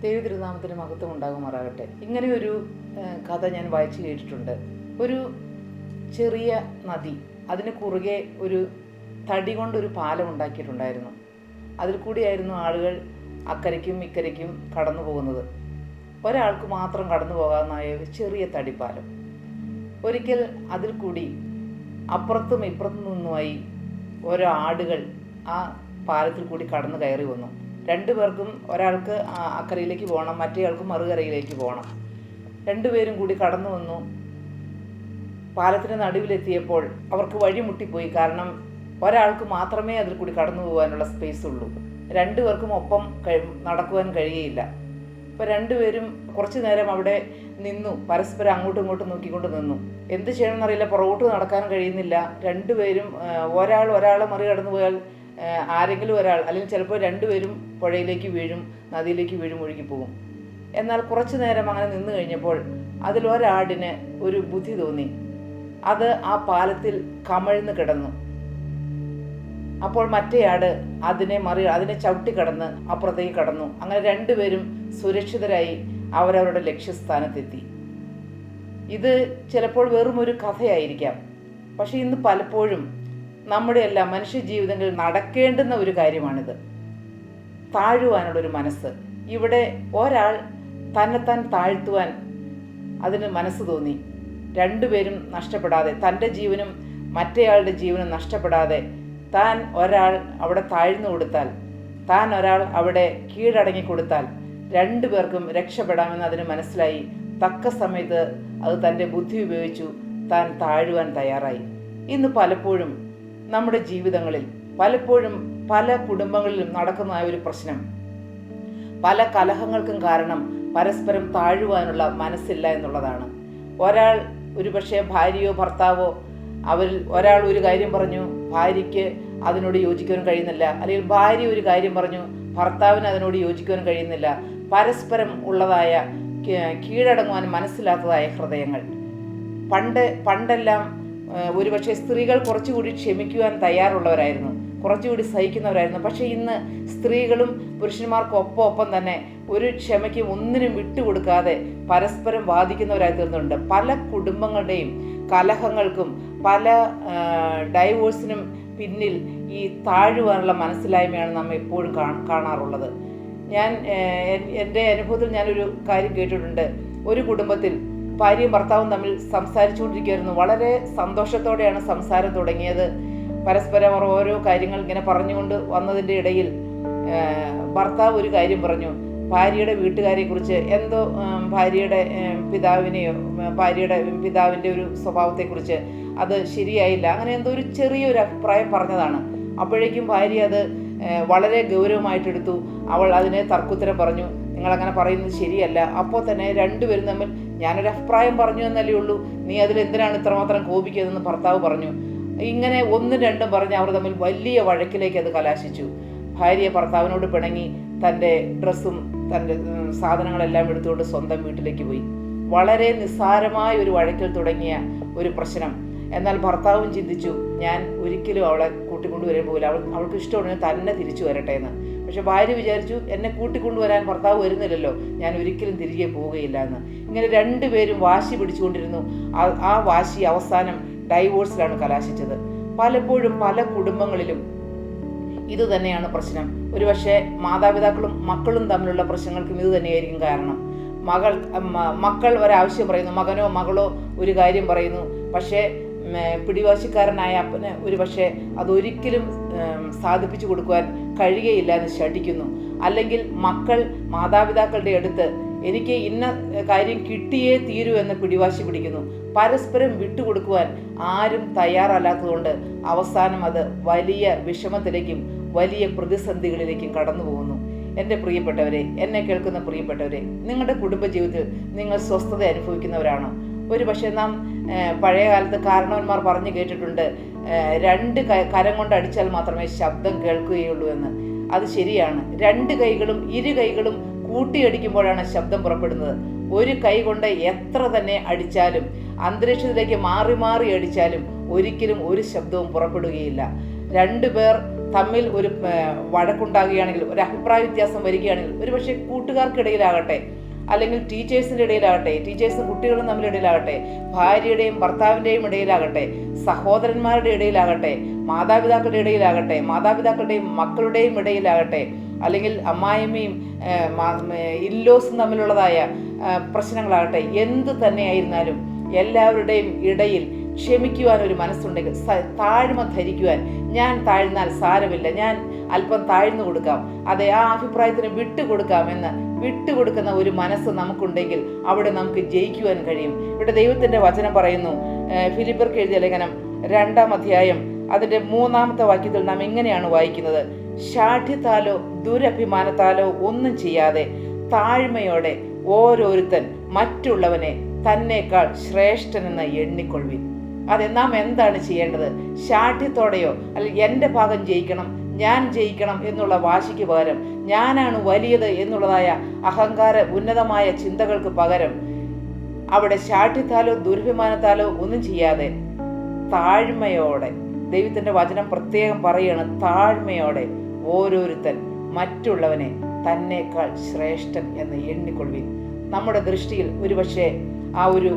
ദൈവതിരുനാമത്തിന് മഹത്വം ഉണ്ടാകുമാറാകട്ടെ. ഇങ്ങനെ ഒരു കഥ ഞാൻ വായിച്ചു കേട്ടിട്ടുണ്ട്. ഒരു ചെറിയ നദി, അതിന് കുറുകെ ഒരു തടി കൊണ്ടൊരു പാലം ഉണ്ടാക്കിയിട്ടുണ്ടായിരുന്നു. അതിൽ കൂടിയായിരുന്നു ആളുകൾ അക്കരയ്ക്കും ഇക്കരയ്ക്കും കടന്നു പോകുന്നത്. ഒരാൾക്ക് മാത്രം കടന്നു പോകാവുന്നതായ ഒരു ചെറിയ തടിപ്പാലം. ഒരിക്കൽ അതിൽ കൂടി അപ്പുറത്തും ഇപ്പുറത്തും നിന്നുമായി ഓരോ ആടുകൾ ആ പാലത്തിൽ കൂടി കടന്നു കയറി വന്നു. രണ്ടുപേർക്കും, ഒരാൾക്ക് അക്കരയിലേക്ക് പോകണം, മറ്റേയാൾക്ക് മറുകരയിലേക്ക് പോകണം. രണ്ടുപേരും കൂടി കടന്നു വന്നു. പാലത്തിന് നടുവിലെത്തിയപ്പോൾ അവർക്ക് വഴിമുട്ടിപ്പോയി. കാരണം ഒരാൾക്ക് മാത്രമേ അതിൽ കൂടി കടന്നു പോകാനുള്ള സ്പേസ് ഉള്ളൂ. രണ്ടുപേർക്കും ഒപ്പം നടക്കുവാൻ കഴിയുകയില്ല. അപ്പോൾ രണ്ടുപേരും കുറച്ചു നേരം അവിടെ നിന്നു, പരസ്പരം അങ്ങോട്ടും ഇങ്ങോട്ടും നോക്കിക്കൊണ്ട് നിന്നു. എന്ത് ചെയ്യണമെന്നറിയില്ല, പുറകോട്ട് നടക്കാൻ കഴിയുന്നില്ല. രണ്ടുപേരും ഒരാളെ മറികടന്നു പോയാൽ ആരെങ്കിലും ഒരാൾ, അല്ലെങ്കിൽ ചിലപ്പോൾ രണ്ടുപേരും പുഴയിലേക്ക് വീഴും, നദിയിലേക്ക് വീഴും, ഒഴുകിപ്പോകും. എന്നാൽ കുറച്ചു നേരം അങ്ങനെ നിന്ന് കഴിഞ്ഞപ്പോൾ അതിലൊരാടിന് ഒരു ബുദ്ധി തോന്നി. അത് ആ പാലത്തിൽ കമഴ്ന്ന് കിടന്നു. അപ്പോൾ മറ്റേയാട് അതിനെ ചവിട്ടിക്കടന്ന് അപ്പുറത്തേക്ക് കടന്നു. അങ്ങനെ രണ്ടുപേരും സുരക്ഷിതരായി അവരവരുടെ ലക്ഷ്യസ്ഥാനത്തെത്തി. ഇത് ചിലപ്പോൾ വെറും ഒരു കഥയായിരിക്കാം. പക്ഷെ ഇന്ന് പലപ്പോഴും നമ്മുടെ എല്ലാ മനുഷ്യ ജീവിതങ്ങളിൽ നടക്കേണ്ടുന്ന ഒരു കാര്യമാണിത്. താഴുവാനുള്ളൊരു മനസ്സ്. ഇവിടെ ഒരാൾ തന്നെത്താൻ താഴ്ത്തുവാൻ അതിന് മനസ്സ് തോന്നി. രണ്ടുപേരും നഷ്ടപ്പെടാതെ, തൻ്റെ ജീവനും മറ്റേയാളുടെ ജീവനും നഷ്ടപ്പെടാതെ താൻ ഒരാൾ അവിടെ താഴ്ന്നു കൊടുത്താൽ, താൻ ഒരാൾ അവിടെ കീഴടങ്ങി കൊടുത്താൽ രണ്ടുപേർക്കും രക്ഷപ്പെടാമെന്ന് അതിന് മനസ്സിലായി. തക്ക സമയത്ത് അത് തൻ്റെ ബുദ്ധി ഉപയോഗിച്ചു താൻ താഴുവാൻ തയ്യാറായി. ഇന്ന് പലപ്പോഴും നമ്മുടെ ജീവിതങ്ങളിൽ, പലപ്പോഴും പല കുടുംബങ്ങളിലും നടക്കുന്നതായ ഒരു പ്രശ്നം, പല കലഹങ്ങൾക്കും കാരണം പരസ്പരം താഴുവാനുള്ള മനസ്സില്ല എന്നുള്ളതാണ്. ഒരാൾ, ഒരുപക്ഷെ ഭാര്യയോ ഭർത്താവോ, അവരിൽ ഒരാൾ ഒരു കാര്യം പറഞ്ഞു, ഭാര്യയ്ക്ക് അതിനോട് യോജിക്കുവാൻ കഴിയുന്നില്ല, അല്ലെങ്കിൽ ഭാര്യ ഒരു കാര്യം പറഞ്ഞു, ഭർത്താവിന് അതിനോട് യോജിക്കുവാൻ കഴിയുന്നില്ല. പരസ്പരം ഉള്ളതായ കീഴടങ്ങുവാൻ മനസ്സിലാത്തതായ ഹൃദയങ്ങൾ. പണ്ടെല്ലാം ഒരുപക്ഷെ സ്ത്രീകൾ കുറച്ചുകൂടി ക്ഷമിക്കുവാൻ തയ്യാറുള്ളവരായിരുന്നു, കുറച്ചുകൂടി സഹിക്കുന്നവരായിരുന്നു. പക്ഷേ ഇന്ന് സ്ത്രീകളും പുരുഷന്മാർക്കൊപ്പം തന്നെ ഒരു ക്ഷമയ്ക്കും ഒന്നിനും വിട്ടുകൊടുക്കാതെ പരസ്പരം വാദിക്കുന്നവരായി തീർന്നുണ്ട്. പല കുടുംബങ്ങളുടെയും കലഹങ്ങൾക്കും പല ഡൈവോഴ്സിനും പിന്നിൽ ഈ താഴുവാനുള്ള മനസ്സിലായ്മയാണ് നാം എപ്പോഴും കാണാറുള്ളത്. എൻ്റെ അനുഭവത്തിൽ ഞാനൊരു കാര്യം കേട്ടിട്ടുണ്ട്. ഒരു കുടുംബത്തിൽ ഭാര്യയും ഭർത്താവും തമ്മിൽ സംസാരിച്ചുകൊണ്ടിരിക്കുകയായിരുന്നു. വളരെ സന്തോഷത്തോടെയാണ് സംസാരം തുടങ്ങിയത്. പരസ്പരം അവർ ഓരോ കാര്യങ്ങൾ ഇങ്ങനെ പറഞ്ഞുകൊണ്ട് വന്നതിൻ്റെ ഇടയിൽ ഭർത്താവ് ഒരു കാര്യം പറഞ്ഞു, ഭാര്യയുടെ വീട്ടുകാരെക്കുറിച്ച്, എന്തോ ഭാര്യയുടെ പിതാവിൻ്റെ ഒരു സ്വഭാവത്തെക്കുറിച്ച്, അത് ശരിയായില്ല, അങ്ങനെ എന്തോ ഒരു ചെറിയൊരു അഭിപ്രായം പറഞ്ഞതാണ്. അപ്പോഴേക്കും ഭാര്യ അത് വളരെ ഗൗരവമായിട്ടെടുത്തു. അവൾ അതിനെ തർക്കുത്തരം പറഞ്ഞു, നിങ്ങളങ്ങനെ പറയുന്നത് ശരിയല്ല. അപ്പോൾ തന്നെ രണ്ടുപേരും തമ്മിൽ, ഞാനൊരു അഭിപ്രായം പറഞ്ഞു എന്നല്ലേ ഉള്ളൂ, നീ അതിലെന്തിനാണ് ഇത്രമാത്രം കോപിക്കുന്നതെന്ന് ഭർത്താവ് പറഞ്ഞു. ഇങ്ങനെ ഒന്നും രണ്ടും പറഞ്ഞ് അവർ തമ്മിൽ വലിയ വഴക്കിലേക്ക് അത് കലാശിച്ചു. ഭാര്യ ഭർത്താവിനോട് പിണങ്ങി തൻ്റെ ഡ്രസ്സും തൻ്റെ സാധനങ്ങളെല്ലാം എടുത്തുകൊണ്ട് സ്വന്തം വീട്ടിലേക്ക് പോയി. വളരെ നിസ്സാരമായ ഒരു വഴക്കിൽ തുടങ്ങിയ ഒരു പ്രശ്നം. എന്നാൽ ഭർത്താവും ചിന്തിച്ചു, ഞാൻ ഒരിക്കലും അവളെ കൂട്ടിക്കൊണ്ടുവരാൻ പോകില്ല, അവൾക്ക് ഇഷ്ടമുണ്ടെങ്കിൽ തന്നെ തിരിച്ചു വരട്ടെ എന്ന്. പക്ഷെ ഭാര്യ വിചാരിച്ചു, എന്നെ കൂട്ടിക്കൊണ്ടുവരാൻ ഭർത്താവ് വരുന്നില്ലല്ലോ, ഞാൻ ഒരിക്കലും തിരികെ പോവുകയില്ല എന്ന്. ഇങ്ങനെ രണ്ടുപേരും വാശി പിടിച്ചുകൊണ്ടിരുന്നു. ആ വാശി അവസാനം ഡൈവോഴ്സിലാണ് കലാശിച്ചത്. പലപ്പോഴും പല കുടുംബങ്ങളിലും ഇതുതന്നെയാണ് പ്രശ്നം. ഒരുപക്ഷെ മാതാപിതാക്കളും മക്കളും തമ്മിലുള്ള പ്രശ്നങ്ങൾക്കും ഇത് തന്നെയായിരിക്കും കാരണം. മക്കൾ ഒരാവശ്യം പറയുന്നു, മകനോ മകളോ ഒരു കാര്യം പറയുന്നു. പക്ഷേ പിടിവാശിക്കാരനായ അപ്പന് ഒരുപക്ഷെ അതൊരിക്കലും സാധിപ്പിച്ചു കൊടുക്കുവാൻ കഴിയുകയില്ല എന്ന് ശഠിക്കുന്നു. അല്ലെങ്കിൽ മക്കൾ മാതാപിതാക്കളുടെ അടുത്ത് എനിക്ക് ഇന്ന കാര്യം കിട്ടിയേ തീരൂ എന്ന് പിടിവാശി പിടിക്കുന്നു. പരസ്പരം വിട്ടുകൊടുക്കുവാൻ ആരും തയ്യാറല്ലാത്തതുകൊണ്ട് അവസാനം അത് വലിയ വിഷമത്തിലേക്കും വലിയ പ്രതിസന്ധികളിലേക്കും കടന്നു പോകുന്നു. എൻ്റെ പ്രിയപ്പെട്ടവരെ, എന്നെ കേൾക്കുന്ന പ്രിയപ്പെട്ടവരെ, നിങ്ങളുടെ കുടുംബജീവിതത്തിൽ നിങ്ങൾ സ്വസ്ഥത അനുഭവിക്കുന്നവരാണോ? ഒരു പക്ഷേ നാം പഴയ കാലത്ത് കാരണവന്മാർ പറഞ്ഞു കേട്ടിട്ടുണ്ട്, രണ്ട് കരം കൊണ്ട് അടിച്ചാൽ മാത്രമേ ശബ്ദം കേൾക്കുകയുള്ളൂ എന്ന്. അത് ശരിയാണ്. ഇരു കൈകളും കൂട്ടിയടിക്കുമ്പോഴാണ് ശബ്ദം പുറപ്പെടുന്നത്. ഒരു കൈ കൊണ്ട് എത്ര തന്നെ അടിച്ചാലും, അന്തരീക്ഷത്തിലേക്ക് മാറി മാറി അടിച്ചാലും ഒരിക്കലും ഒരു ശബ്ദവും പുറപ്പെടുകയില്ല. രണ്ടുപേർ തമ്മിൽ ഒരു വഴക്കുണ്ടാകുകയാണെങ്കിൽ, ഒരു അഭിപ്രായ വ്യത്യാസം വരികയാണെങ്കിൽ, ഒരുപക്ഷെ കൂട്ടുകാർക്കിടയിലാകട്ടെ, അല്ലെങ്കിൽ ടീച്ചേഴ്സിൻ്റെ ഇടയിലാകട്ടെ, ടീച്ചേഴ്സും കുട്ടികളും തമ്മിലിടയിലാകട്ടെ, ഭാര്യയുടെയും ഭർത്താവിൻ്റെയും ഇടയിലാകട്ടെ, സഹോദരന്മാരുടെ ഇടയിലാകട്ടെ, മാതാപിതാക്കളുടെ ഇടയിലാകട്ടെ, മാതാപിതാക്കളുടെയും മക്കളുടെയും ഇടയിലാകട്ടെ, അല്ലെങ്കിൽ അമ്മായിമ്മയും ഇല്ലോസും തമ്മിലുള്ളതായ പ്രശ്നങ്ങളാകട്ടെ, എന്തു തന്നെയായിരുന്നാലും എല്ലാവരുടെയും ഇടയിൽ ക്ഷമിക്കുവാൻ ഒരു മനസ്സുണ്ടെങ്കിൽ, താഴ്മ ധരിക്കുവാൻ, ഞാൻ താഴ്ന്നാൽ സാരമില്ല, ഞാൻ അല്പം താഴ്ന്നു കൊടുക്കാം, അതെ, ആ അഭിപ്രായത്തിന് വിട്ടുകൊടുക്കാം എന്ന് വിട്ടുകൊടുക്കുന്ന ഒരു മനസ്സ് നമുക്കുണ്ടെങ്കിൽ അവിടെ നമുക്ക് ജയിക്കുവാൻ കഴിയും. ഇവിടെ ദൈവത്തിൻ്റെ വചനം പറയുന്നു, ഫിലിപ്പിയർക്ക് എഴുതിയ ലേഖനം 2-ാം അധ്യായം അതിൻ്റെ 3-ാമത്തെ വാക്യത്തിൽ നാം ഇങ്ങനെയാണ് വായിക്കുന്നത്: ശാഠ്യത്താലോ ദുരഭിമാനത്താലോ ഒന്നും ചെയ്യാതെ താഴ്മയോടെ ഓരോരുത്തൻ മറ്റുള്ളവനെ തന്നേക്കാൾ ശ്രേഷ്ഠനെന്ന് എണ്ണിക്കൊള്ളുവിൻ. അതെ, നാം എന്താണ് ചെയ്യേണ്ടത്? ശാഠ്യത്തോടെയോ അല്ലെങ്കിൽ എൻ്റെ ഭാഗം ജയിക്കണം, ഞാൻ ജയിക്കണം എന്നുള്ള വാശിക്ക് പകരം, ഞാനാണ് വലിയത് എന്നുള്ളതായ അഹങ്കാര ഉന്നതമായ ചിന്തകൾക്ക് പകരം അവിടെ ശാഠ്യത്താലോ ദുരഭിമാനത്താലോ ഒന്നും ചെയ്യാതെ താഴ്മയോടെ, ദൈവത്തിൻ്റെ വചനം പ്രത്യേകം പറയുകയാണ്, താഴ്മയോടെ ഓരോരുത്തൻ മറ്റുള്ളവനെ തന്നേക്കാൾ ശ്രേഷ്ഠൻ എന്ന് എണ്ണിക്കൊള്ളുവിൻ. നമ്മുടെ ദൃഷ്ടിയിൽ ഒരുപക്ഷെ ആ ഒരു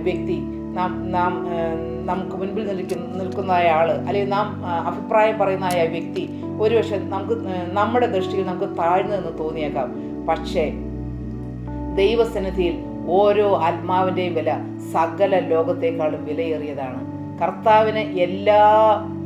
വ്യക്തി, നമുക്ക് മുൻപിൽ നിൽക്കുന്നതായ ആള്, അല്ലെങ്കിൽ നാം അഭിപ്രായം പറയുന്നതായ വ്യക്തി ഒരുപക്ഷെ നമ്മുടെ ദൃഷ്ടിയിൽ നമുക്ക് താഴ്ന്നതെന്ന് തോന്നിയേക്കാം. പക്ഷേ ദൈവസന്നിധിയിൽ ഓരോ ആത്മാവിൻ്റെയും വില സകല ലോകത്തെക്കാളും വിലയേറിയതാണ്. കർത്താവിന് എല്ലാ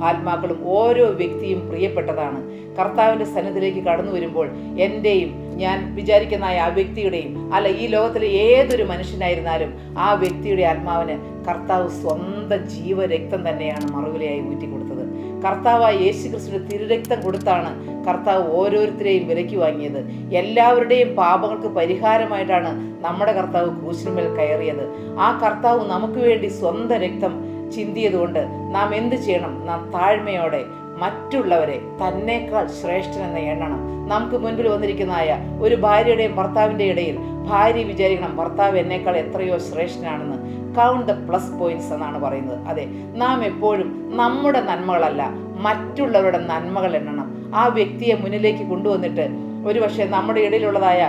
ആത്മാക്കളും ഓരോ വ്യക്തിയും പ്രിയപ്പെട്ടതാണ്. കർത്താവിൻ്റെ സന്നിധിയിലേക്ക് കടന്നു വരുമ്പോൾ എൻ്റെയും, ഞാൻ വിചാരിക്കുന്ന ആ വ്യക്തിയുടെയും, അല്ല ഈ ലോകത്തിലെ ഏതൊരു മനുഷ്യനായിരുന്നാലും ആ വ്യക്തിയുടെ ആത്മാവിന് കർത്താവ് സ്വന്തം ജീവരക്തം തന്നെയാണ് മറുവിലയായി ഊറ്റിക്കൊടുത്തത്. കർത്താവായ യേശുക്രിസ്തുവിന്റെ തിരുരക്തം കൊടുത്താണ് കർത്താവ് ഓരോരുത്തരെയും വിലയ്ക്ക് വാങ്ങിയത്. എല്ലാവരുടെയും പാപങ്ങൾക്ക് പരിഹാരമായിട്ടാണ് നമ്മുടെ കർത്താവ് ക്രൂശിന്മേൽ കയറിയത്. ആ കർത്താവ് നമുക്ക് വേണ്ടി സ്വന്തം രക്തം ചിന്തിയതുകൊണ്ട് നാം എന്ത് ചെയ്യണം? നാം താഴ്മയോടെ മറ്റുള്ളവരെ തന്നേക്കാൾ ശ്രേഷ്ഠനെന്ന് എണ്ണണം. നമുക്ക് മുൻപിൽ വന്നിരിക്കുന്നതായ ഒരു ഭാര്യയുടെയും ഭർത്താവിൻ്റെ ഇടയിൽ ഭാര്യ വിചാരിക്കണം, ഭർത്താവ് എന്നേക്കാൾ എത്രയോ ശ്രേഷ്ഠനാണെന്ന്. കൗണ്ട് ദ പ്ലസ് പോയിന്റ്സ് എന്നാണ് പറയുന്നത്. അതെ, നാം എപ്പോഴും നമ്മുടെ നന്മകളല്ല, മറ്റുള്ളവരുടെ നന്മകൾ എണ്ണണം. ആ വ്യക്തിയെ മുന്നിലേക്ക് കൊണ്ടുവന്നിട്ട് ഒരുപക്ഷെ നമ്മുടെ ഇടയിലുള്ളതായ,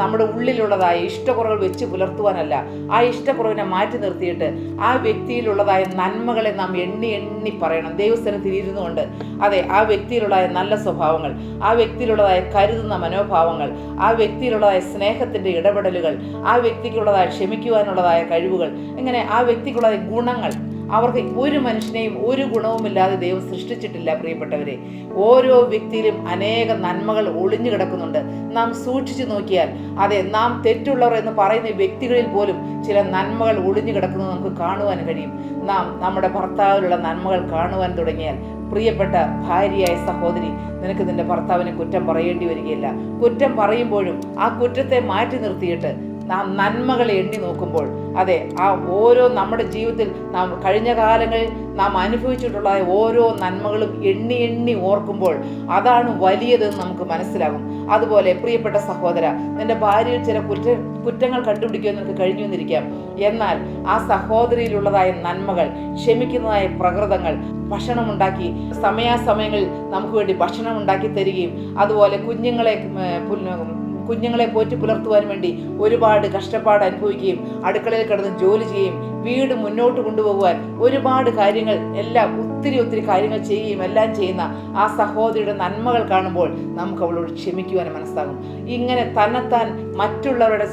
നമ്മുടെ ഉള്ളിലുള്ളതായ ഇഷ്ടക്കുറവുകൾ വെച്ച് പുലർത്തുവാനല്ല, ആ ഇഷ്ടക്കുറവിനെ മാറ്റി നിർത്തിയിട്ട് ആ വ്യക്തിയിലുള്ളതായ നന്മകളെ നാം എണ്ണി എണ്ണി പറയണം. ദൈവസ്ഥലത്തിൽ ഇരുന്നു കൊണ്ട്, അതെ, ആ വ്യക്തിയിലുള്ളതായ നല്ല സ്വഭാവങ്ങൾ, ആ വ്യക്തിയിലുള്ളതായ കരുതുന്ന മനോഭാവങ്ങൾ, ആ വ്യക്തിയിലുള്ളതായ സ്നേഹത്തിൻ്റെ ഇടപെടലുകൾ, ആ വ്യക്തിക്കുള്ളതായ ക്ഷമിക്കുവാനുള്ളതായ കഴിവുകൾ, ഇങ്ങനെ ആ വ്യക്തിക്കുള്ളതായ ഗുണങ്ങൾ. അവർക്ക് ഒരു മനുഷ്യനെയും ഒരു ഗുണവുമില്ലാതെ ദൈവം സൃഷ്ടിച്ചിട്ടില്ല പ്രിയപ്പെട്ടവരെ. ഓരോ വ്യക്തിയിലും അനേക നന്മകൾ ഒളിഞ്ഞു കിടക്കുന്നുണ്ട്. നാം സൂക്ഷിച്ചു നോക്കിയാൽ, അതെ, നാം തെറ്റുള്ളവർ എന്ന് പറയുന്ന വ്യക്തികളിൽ പോലും ചില നന്മകൾ ഒളിഞ്ഞു കിടക്കുന്നത് നമുക്ക് കാണുവാൻ കഴിയും. നാം നമ്മുടെ ഭർത്താവിലുള്ള നന്മകൾ കാണുവാൻ തുടങ്ങിയാൽ, പ്രിയപ്പെട്ട ഭാര്യയായ സഹോദരി, നിനക്ക് നിന്റെ ഭർത്താവിനെ കുറ്റം പറയേണ്ടി വരികയില്ല. കുറ്റം പറയുമ്പോഴും ആ കുറ്റത്തെ മാറ്റി നിർത്തിയിട്ട് നാം നന്മകളെ എണ്ണി നോക്കുമ്പോൾ, അതെ, ആ ഓരോ നമ്മുടെ ജീവിതത്തിൽ നാം കഴിഞ്ഞ കാലങ്ങളിൽ നാം അനുഭവിച്ചിട്ടുള്ള ഓരോ നന്മകളും എണ്ണി എണ്ണി ഓർക്കുമ്പോൾ അതാണ് വലിയതെന്ന് നമുക്ക് മനസ്സിലാകും. അതുപോലെ പ്രിയപ്പെട്ട സഹോദര, നിന്റെ ഭാര്യയിൽ ചില കുറ്റങ്ങൾ കണ്ടുപിടിക്കുവാൻ നിനക്ക് കഴിഞ്ഞു വന്നിരിക്കാം. എന്നാൽ ആ സഹോദരിയിലുള്ളതായ നന്മകൾ, ക്ഷമിക്കുന്നതായ പ്രകൃതങ്ങൾ, ഭക്ഷണമുണ്ടാക്കി സമയാസമയങ്ങളിൽ നമുക്ക് വേണ്ടി ഭക്ഷണം ഉണ്ടാക്കി തരികയും, അതുപോലെ കുഞ്ഞുങ്ങളെ പോറ്റി പുലർത്തുവാൻ വേണ്ടി ഒരുപാട് കഷ്ടപ്പാട് അനുഭവിക്കുകയും, അടുക്കളയിൽ കിടന്ന് ജോലി ചെയ്യുകയും, വീട് മുന്നോട്ട് കൊണ്ടുപോകുവാൻ ഒരുപാട് കാര്യങ്ങൾ, എല്ലാം ഒത്തിരി കാര്യങ്ങൾ ചെയ്യുകയും എല്ലാം ചെയ്യുന്ന ആ സഹോദരിയുടെ നന്മകൾ കാണുമ്പോൾ നമുക്ക് അവളോട് ക്ഷമിക്കുവാൻ മനസ്സാകും. ഇങ്ങനെ തന്നെത്താൻ മറ്റുള്ളവരുടെ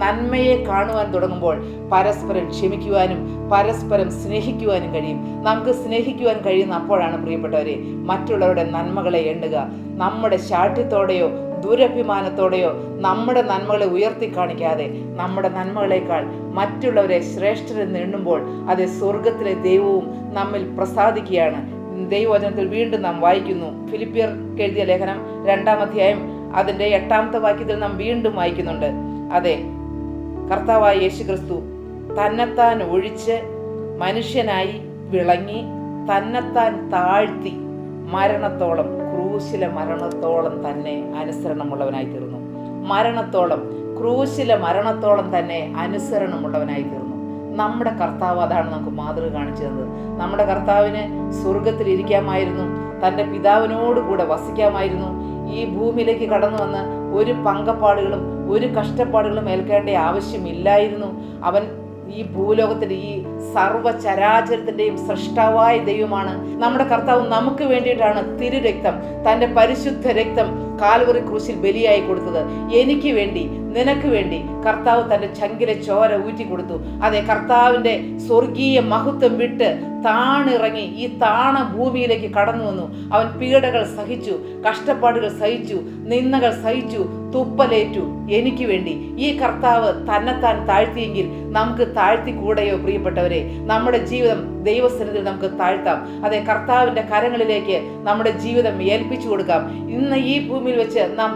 നന്മയെ കാണുവാൻ തുടങ്ങുമ്പോൾ പരസ്പരം ക്ഷമിക്കുവാനും പരസ്പരം സ്നേഹിക്കുവാനും കഴിയും. നമുക്ക് സ്നേഹിക്കുവാൻ കഴിയുന്ന അപ്പോഴാണ് പ്രിയപ്പെട്ടവരെ മറ്റുള്ളവരുടെ നന്മകളെ എണ്ണുക. നമ്മുടെ ശാഠ്യത്തോടെയോ ദുരഭിമാനത്തോടെയോ നമ്മുടെ നന്മകളെ ഉയർത്തി കാണിക്കാതെ നമ്മുടെ നന്മകളേക്കാൾ മറ്റുള്ളവരെ ശ്രേഷ്ഠരെന്ന് എണ്ണുമ്പോൾ അത് സ്വർഗത്തിലെ ദൈവവും നമ്മിൽ പ്രസാദിക്കുകയാണ്. ദൈവവചനത്തിൽ വീണ്ടും നാം വായിക്കുന്നു. ഫിലിപ്പിയർക്ക് എഴുതിയ ലേഖനം 2-ാം അധ്യായം അതിൻ്റെ 8-ാമത്തെ വാക്യത്തിൽ നാം വീണ്ടും വായിക്കുന്നുണ്ട്. അതെ, കർത്താവായ യേശുക്രിസ്തു തന്നെത്താൻ ഒഴിച്ച് മനുഷ്യനായി വിളങ്ങി തന്നെത്താൻ താഴ്ത്തി മരണത്തോളം, ക്രൂശിലെ മരണത്തോളം തന്നെ അനുസരണമുള്ളവനായി തീർന്നു. ക്രൂശിലെ മരണത്തോളം തന്നെ അനുസരണമുള്ളവനായി തീർന്നു. നമ്മുടെ കർത്താവ് അതാണ് നമുക്ക് മാതൃക കാണിച്ചു തന്നത്. നമ്മുടെ കർത്താവിന് സ്വർഗത്തിൽ ഇരിക്കാമായിരുന്നു, തൻ്റെ പിതാവിനോട് കൂടെ വസിക്കാമായിരുന്നു. ഈ ഭൂമിയിലേക്ക് കടന്നു വന്ന് ഒരു പങ്കപ്പാടുകളും ഒരു കഷ്ടപ്പാടുകളും ഏൽക്കേണ്ട ആവശ്യമില്ലായിരുന്നു. അവൻ ഈ ഭൂലോകത്തിന്റെ ഈ സർവ്വചരാചരത്തിന്റെയും സൃഷ്ടാവായ ദൈവമാണ്. നമ്മുടെ കർത്താവ് നമുക്ക് വേണ്ടിയിട്ടാണ് തിരുരക്തം, തൻ്റെ പരിശുദ്ധ രക്തം കാൽവറി ക്രൂശിൽ ബലിയായി കൊടുത്തത്. എനിക്ക് വേണ്ടി, നിനക്ക് വേണ്ടി കർത്താവ് തൻ്റെ ചങ്കിലെ ചോര ഊറ്റി കൊടുത്തു. അതെ, കർത്താവിൻ്റെ സ്വർഗീയ മഹത്വം വിട്ട് താണിറങ്ങി ഈ താണ ഭൂമിയിലേക്ക് കടന്നു വന്നു. അവൻ പീഡകൾ സഹിച്ചു, കഷ്ടപ്പാടുകൾ സഹിച്ചു, നിന്ദകൾ സഹിച്ചു, തുപ്പലേറ്റു എനിക്ക് വേണ്ടി. ഈ കർത്താവ് തന്നെത്താൻ താഴ്ത്തിയെങ്കിൽ നമുക്ക് താഴ്ത്തിക്കൂടെയോ പ്രിയപ്പെട്ടവരെ? നമ്മുടെ ജീവിതം ദൈവസന്നിധിയിൽ നമുക്ക് താഴ്ത്താം. അതെ, കർത്താവിൻ്റെ കരങ്ങളിലേക്ക് നമ്മുടെ ജീവിതം ഏൽപ്പിച്ചു കൊടുക്കാം. ഇന്ന് ഈ ഭൂമിയിൽ വെച്ച് നാം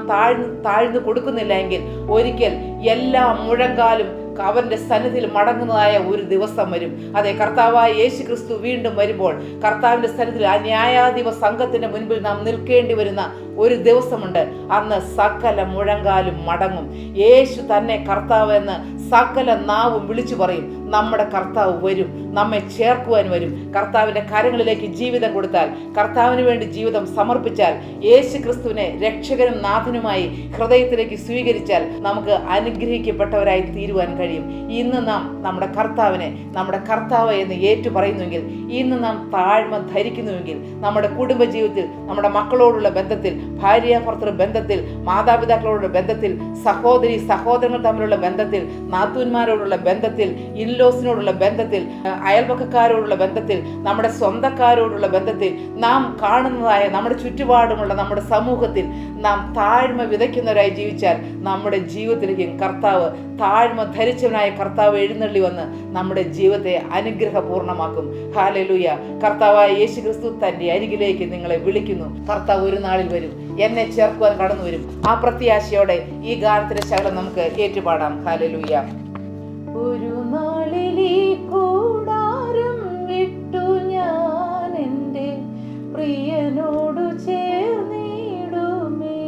താഴ്ന്നു കൊടുക്കുന്നില്ല എങ്കിൽ ഒരിക്കൽ എല്ലാ മുഴങ്കാലും അവന്റെ സന്നിധിയിൽ മടങ്ങുന്നതായ ഒരു ദിവസം വരും. അതെ, കർത്താവായ യേശു ക്രിസ്തു വീണ്ടും വരുമ്പോൾ കർത്താവിന്റെ സന്നിധിയിൽ ആ ന്യായാധിപ സംഘത്തിന്റെ മുൻപിൽ നാം നിൽക്കേണ്ടി വരുന്ന ഒരു ദിവസമുണ്ട്. അന്ന് സകല മുഴങ്കാലും മടങ്ങും. യേശു തന്നെ കർത്താവ് എന്ന് സകല നാവും വിളിച്ചു പറയും. നമ്മുടെ കർത്താവ് വരും, നമ്മെ ചേർക്കുവാൻ വരും. കർത്താവിന്റെ കരങ്ങളിലേക്ക് ജീവിതം കൊടുത്താൽ, കർത്താവിന് വേണ്ടി ജീവിതം സമർപ്പിച്ചാൽ, യേശു ക്രിസ്തുവിനെ രക്ഷകനും നാഥനുമായി ഹൃദയത്തിലേക്ക് സ്വീകരിച്ചാൽ നമുക്ക് അനുഗ്രഹിക്കപ്പെട്ടവരായി തീരുവാൻ കഴിയും. ഇന്ന് നാം നമ്മുടെ കർത്താവിനെ നമ്മുടെ കർത്താവ് എന്ന് ഏറ്റു പറയുന്നുവെങ്കിൽ, ഇന്ന് നാം താഴ്മ ധരിക്കുന്നുവെങ്കിൽ, നമ്മുടെ കുടുംബജീവിതത്തിൽ, നമ്മുടെ മക്കളോടുള്ള ബന്ധത്തിൽ, ഭാര്യാഭർത്തൃ ബന്ധത്തിൽ, മാതാപിതാക്കളോടുള്ള ബന്ധത്തിൽ, സഹോദരി സഹോദരങ്ങൾ തമ്മിലുള്ള ബന്ധത്തിൽ, നാത്തൂന്മാരോടുള്ള ബന്ധത്തിൽ, ഇൻലോസിനോടുള്ള ബന്ധത്തിൽ, അയൽപക്കക്കാരോടുള്ള ബന്ധത്തിൽ, നമ്മുടെ സ്വന്തക്കാരോടുള്ള ബന്ധത്തിൽ, നാം കാണുന്നതായ നമ്മുടെ ചുറ്റുപാടുമുള്ള നമ്മുടെ സമൂഹത്തിൽ നാം താഴ്മ വിതയ്ക്കുന്നവരായി ജീവിച്ചാൽ നമ്മുടെ ജീവിതത്തിലേക്കും കർത്താവ്, താഴ്മ ധരിച്ചവനായ കർത്താവ് എഴുന്നള്ളി വന്ന് നമ്മുടെ ജീവിതത്തെ അനുഗ്രഹപൂർണ്ണമാക്കും. ഹല്ലേലൂയ. കർത്താവായ യേശു ക്രിസ്തു തന്റെ അരികിലേക്ക് നിങ്ങളെ വിളിക്കുന്നു. കർത്താവ് ഒരു നാളിൽ വരും, എന്നെ ചേർക്കുവാൻ കടന്നു വരും. ആ പ്രത്യാശയോടെ ഈ ഗാനത്തിന്റെ ശകലം നമുക്ക് ഏറ്റുപാടാം. ഹല്ലേലൂയ. ഒരു നാളിൽ ഈ കൂടാരം വിട്ടു ഞാൻ എൻ്റെ പ്രിയനോടു ചേർന്നിടുമേ.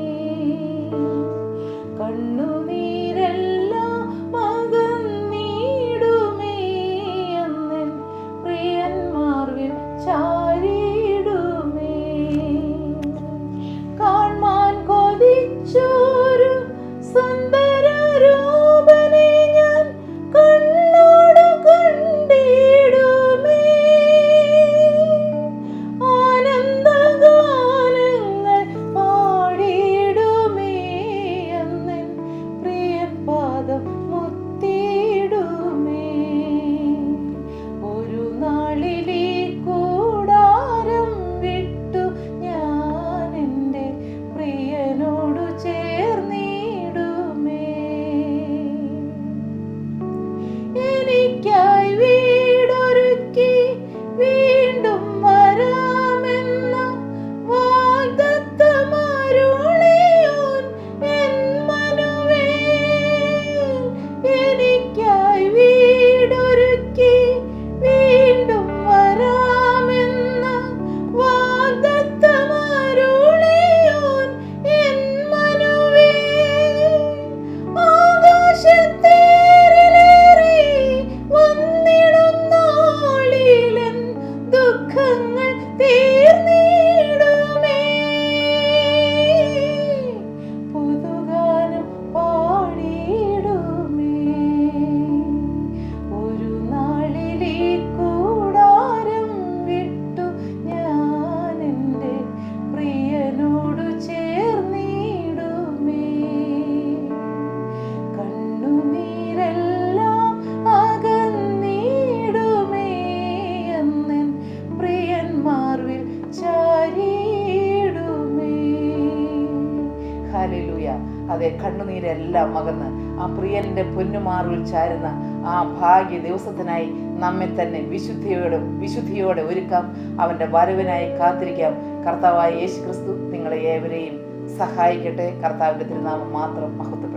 കണ്ണുനീരെല്ലാം അകന്നിടുമേ. അന്നൻ പ്രിയന്മാർവിൽ ചാരിടുമേ. കാൺമാൻ കൊതിച്ചൊരു സുന്ദര രൂപനെ ഞാൻ കണ്ണോടു കണ്ടിടുമേ. ആനന്ദഗാനങ്ങൾ പാടിടുമേ. അന്നൻ പ്രിയൻ പാദം മുത്തിടുമേ. ഒരു നാളിൽ ഈ കൂടാരം വിട്ടു ഞാൻ എൻ്റെ പ്രിയനോടു ചേർന്നിടുമേ. എനിക്കായി വീടൊരുക്കി വീണ്ടും വരാമെന്ന വാഗ്ദത്തമരുളിയോൻ എൻ മനുവേൽ. എനിക്കായി വീടൊരുക്കി വീണ്ടും വരാമെന്ന വാഗ്ദത്തമരുളിയോൻ എൻ മനുവേൽ. ആകാശത്തേറിലേറി വന്നിടും നാളിലൻ ദുഃഖങ്ങൾ തീർന്നിടുമേ. പുതുഗാനം പാടിടുമേ. ഒരു നാളിൽ ഈ കൂടാരം വിട്ടു ഞാൻ എൻ്റെ പ്രിയനോടു ചേർന്നിടുമേ. കണ്ണുനീരെല്ലാം അകന്നിടുമേ. അന്നൻ പ്രിയന്മാർവിൽ ചാരിടുമേ. ഹല്ലേലൂയ. അതെ, കണ്ണുനീരെല്ലാം അകന്ന് ആ പ്രിയന്റെ പൊന്നുമാർവിൽ ചാരുന്ന ആ ഭാഗ്യ ദിവസത്തിനായി നമ്മെ തന്നെ വിശുദ്ധിയോടെ ഒരുക്കാം. അവന്റെ വരവിനായി കാത്തിരിക്കാം. കർത്താവായ യേശു ക്രിസ്തു നിങ്ങളെ ഏവരെയും സഹായിക്കട്ടെ. കർത്താവിന്റെ തിരുനാമം മാത്രം മഹത്വം.